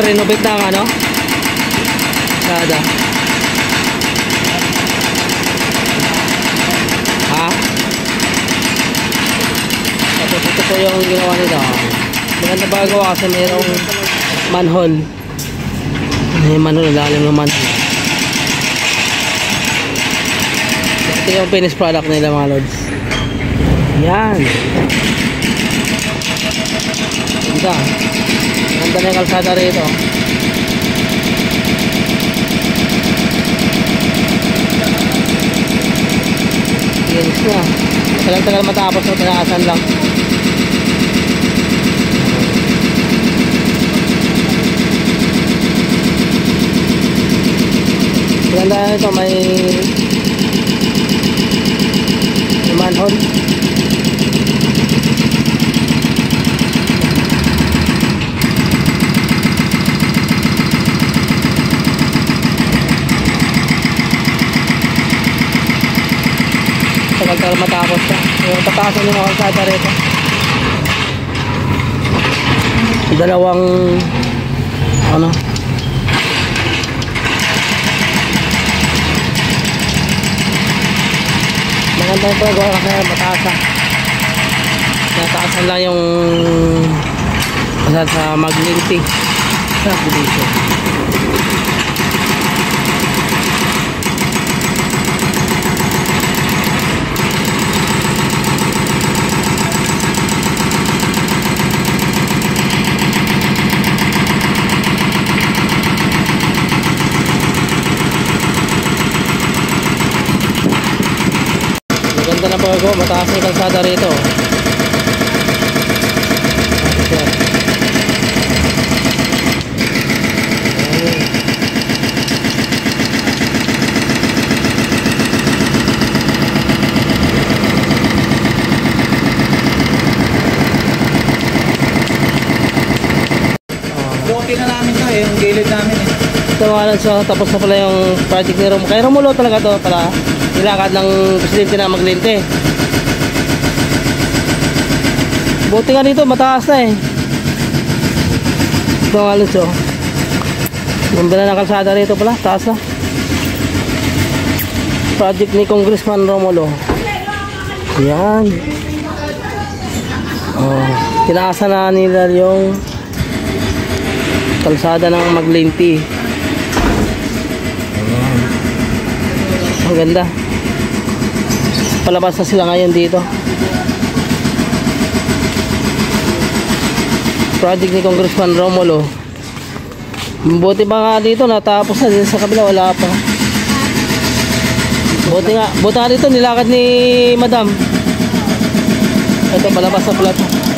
renovate na ang ano? Sada. Ha? Tapos ito po yung ginawa nila. Maganda bago kasi mayroong manhole. May manhole, lalim ng manhole. Ito yung finished product nila mga lods. Yan. Ganda. Ganda na yung kalsada rito. Finish na. Tagal-tagal matapos na, tinaasan lang. Ganda na ito, may manhole. Tagal-tagal matapos na. Yung tatasan yung mga kalsada rito. Dalawang ano, maganda yung pagawa kasi mataasan. Nataasan lang yung sa Maglinte subdivision. Maganda na pagawa, mataas na yung kalsada rito. Okay na namin to yung gilid namin Ito nga so, tapos na pala yung project ni Romulo. Kaya Romulo talaga to pala. Nilakad ng presidente na Maglinte. Buti nga dito, mataas na eh. Ito nga so. Ganda na ng kalsada rito pala, taas na. Project ni Congressman Romulo. Yan. Oh, tinaasa na nila yung kalsada ng Maglinte. Ang ganda. Palabas na sila ngayon dito. Project ni Congressman Romulo. Buti pa nga dito natapos na, din sa kabila wala pa. Buti nga dito nilakad ni Madam. Ito palabas na pala ito.